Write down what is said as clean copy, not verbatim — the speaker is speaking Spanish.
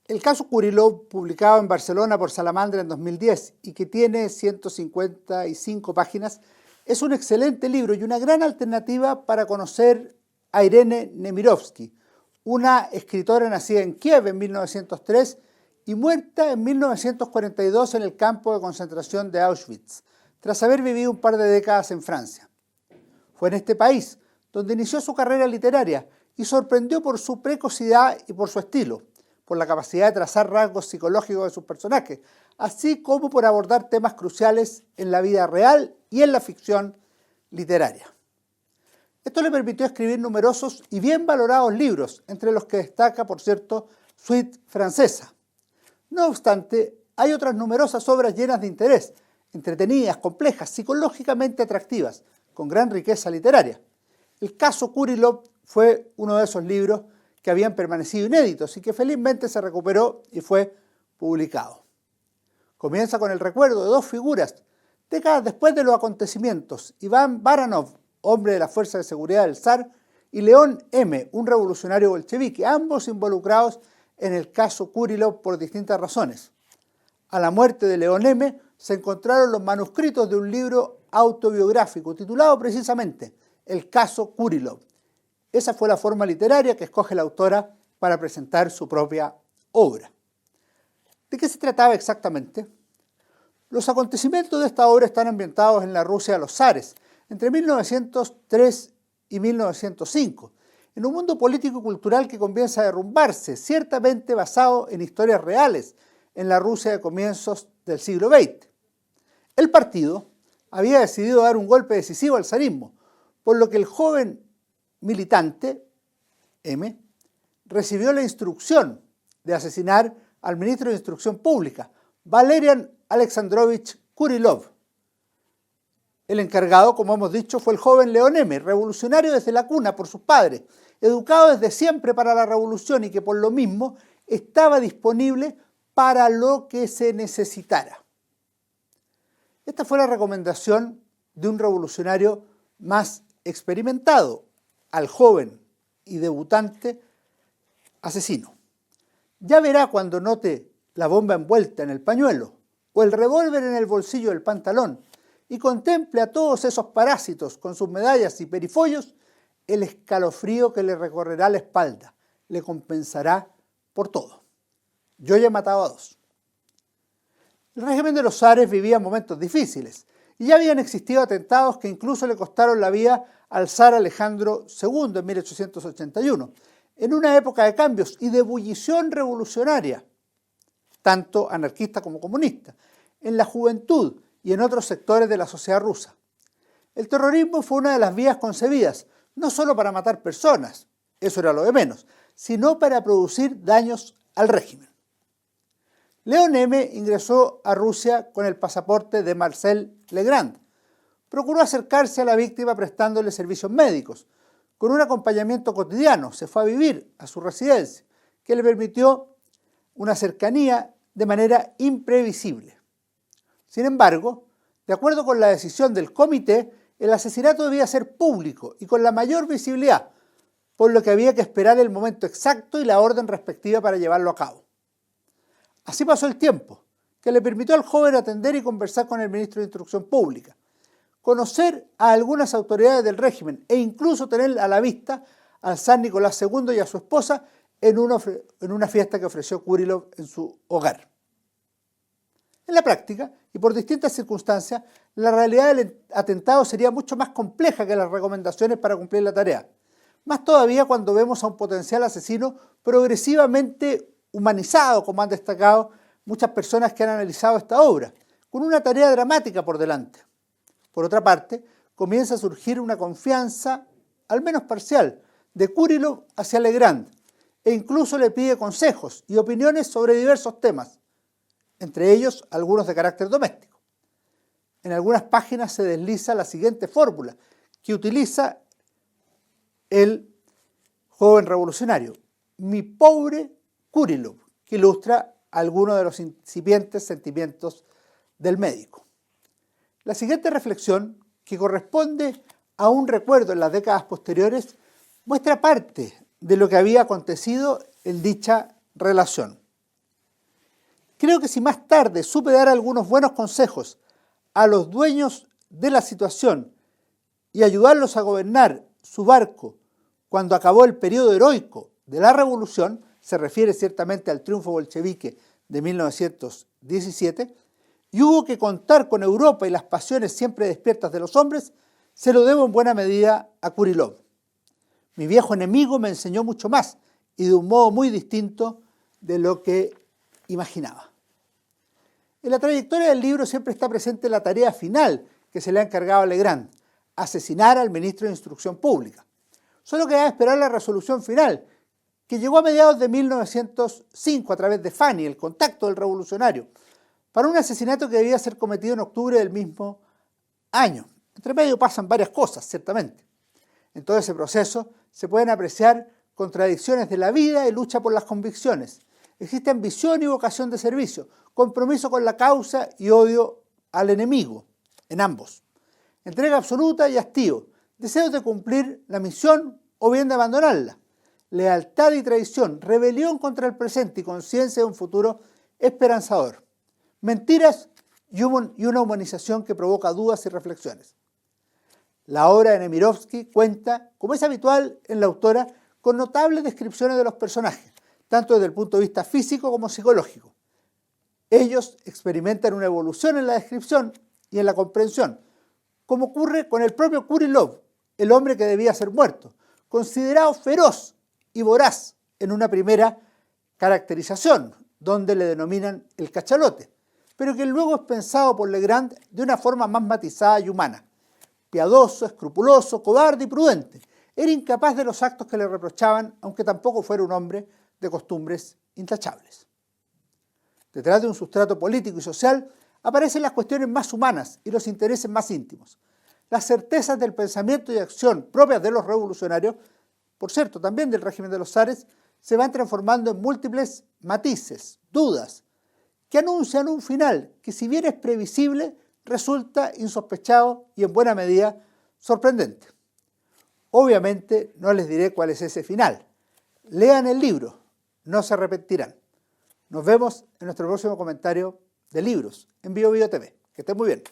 El caso Kurilov, publicado en Barcelona por Salamandra en 2010 y que tiene 155 páginas, es un excelente libro y una gran alternativa para conocer a Irene Nemirovsky, una escritora nacida en Kiev en 1903 y muerta en 1942 en el campo de concentración de Auschwitz, tras haber vivido un par de décadas en Francia. Fue en este país donde inició su carrera literaria y sorprendió por su precocidad y por su estilo, por la capacidad de trazar rasgos psicológicos de sus personajes, así como por abordar temas cruciales en la vida real y en la ficción literaria. Esto le permitió escribir numerosos y bien valorados libros, entre los que destaca, por cierto, Suite francesa. No obstante, hay otras numerosas obras llenas de interés, entretenidas, complejas, psicológicamente atractivas, con gran riqueza literaria. El caso Kurilov fue uno de esos libros que habían permanecido inéditos y que felizmente se recuperó y fue publicado. Comienza con el recuerdo de dos figuras, décadas después de los acontecimientos: Iván Baranov, hombre de la Fuerza de Seguridad del Zar, y León M., un revolucionario bolchevique, ambos involucrados en el caso Kurilov por distintas razones. A la muerte de León M. se encontraron los manuscritos de un libro autobiográfico titulado precisamente El caso Kurilov. Esa fue la forma literaria que escoge la autora para presentar su propia obra. ¿De qué se trataba exactamente? Los acontecimientos de esta obra están ambientados en la Rusia de los zares, entre 1903 y 1905, en un mundo político y cultural que comienza a derrumbarse, ciertamente basado en historias reales, en la Rusia de comienzos del siglo XX. El partido había decidido dar un golpe decisivo al zarismo, por lo que el joven militante, M., recibió la instrucción de asesinar al ministro de Instrucción Pública, Valerian Alexandrovich Kurilov. El encargado, como hemos dicho, fue el joven León M., revolucionario desde la cuna por sus padres, educado desde siempre para la revolución y que por lo mismo estaba disponible para lo que se necesitara. Esta fue la recomendación de un revolucionario más experimentado al joven y debutante asesino. Ya verá cuando note la bomba envuelta en el pañuelo o el revólver en el bolsillo del pantalón y contemple a todos esos parásitos con sus medallas y perifollos, el escalofrío que le recorrerá la espalda le compensará por todo. Yo ya he matado a dos. El régimen de los zares vivía momentos difíciles y ya habían existido atentados que incluso le costaron la vida al zar Alejandro II en 1881, en una época de cambios y de ebullición revolucionaria, tanto anarquista como comunista, en la juventud y en otros sectores de la sociedad rusa. El terrorismo fue una de las vías concebidas, no solo para matar personas, eso era lo de menos, sino para producir daños al régimen. León M. ingresó a Rusia con el pasaporte de Marcel Legrand. Procuró acercarse a la víctima prestándole servicios médicos. Con un acompañamiento cotidiano se fue a vivir a su residencia, que le permitió una cercanía de manera imprevisible. Sin embargo, de acuerdo con la decisión del comité, el asesinato debía ser público y con la mayor visibilidad, por lo que había que esperar el momento exacto y la orden respectiva para llevarlo a cabo. Así pasó el tiempo, que le permitió al joven atender y conversar con el ministro de Instrucción Pública, conocer a algunas autoridades del régimen e incluso tener a la vista al zar Nicolás II y a su esposa en una fiesta que ofreció Kurilov en su hogar. En la práctica, y por distintas circunstancias, la realidad del atentado sería mucho más compleja que las recomendaciones para cumplir la tarea. Más todavía cuando vemos a un potencial asesino progresivamente humanizado, como han destacado muchas personas que han analizado esta obra, con una tarea dramática por delante. Por otra parte, comienza a surgir una confianza, al menos parcial, de Kurilov hacia Legrand, e incluso le pide consejos y opiniones sobre diversos temas, entre ellos algunos de carácter doméstico. En algunas páginas se desliza la siguiente fórmula que utiliza el joven revolucionario: mi pobre Kurilov, que ilustra algunos de los incipientes sentimientos del médico. La siguiente reflexión, que corresponde a un recuerdo en las décadas posteriores, muestra parte de lo que había acontecido en dicha relación. Creo que si más tarde supe dar algunos buenos consejos a los dueños de la situación y ayudarlos a gobernar su barco cuando acabó el periodo heroico de la revolución, se refiere ciertamente al triunfo bolchevique de 1917, y hubo que contar con Europa y las pasiones siempre despiertas de los hombres, se lo debo en buena medida a Kurilov. Mi viejo enemigo me enseñó mucho más y de un modo muy distinto de lo que imaginaba. En la trayectoria del libro siempre está presente la tarea final que se le ha encargado a Legrand: asesinar al ministro de Instrucción Pública. Solo queda esperar la resolución final, que llegó a mediados de 1905 a través de Fanny, el contacto del revolucionario, para un asesinato que debía ser cometido en octubre del mismo año. Entre medio pasan varias cosas, ciertamente. En todo ese proceso se pueden apreciar contradicciones de la vida y lucha por las convicciones. Existe ambición y vocación de servicio, compromiso con la causa y odio al enemigo, en ambos. Entrega absoluta y hastío, deseos de cumplir la misión o bien de abandonarla. Lealtad y traición, rebelión contra el presente y conciencia de un futuro esperanzador. Mentiras y una humanización que provoca dudas y reflexiones. La obra de Nemirovsky cuenta, como es habitual en la autora, con notables descripciones de los personajes, tanto desde el punto de vista físico como psicológico. Ellos experimentan una evolución en la descripción y en la comprensión, como ocurre con el propio Kurilov, el hombre que debía ser muerto, considerado feroz y voraz en una primera caracterización, donde le denominan el cachalote, pero que luego es pensado por Legrand de una forma más matizada y humana. Piadoso, escrupuloso, cobarde y prudente. Era incapaz de los actos que le reprochaban, aunque tampoco fuera un hombre de costumbres intachables. Detrás de un sustrato político y social aparecen las cuestiones más humanas y los intereses más íntimos. Las certezas del pensamiento y acción propias de los revolucionarios, por cierto, también del régimen de los zares, se van transformando en múltiples matices, dudas, que anuncian un final que, si bien es previsible, resulta insospechado y en buena medida sorprendente. Obviamente no les diré cuál es ese final. Lean el libro, no se arrepentirán. Nos vemos en nuestro próximo comentario de libros en BioBio TV. Que estén muy bien.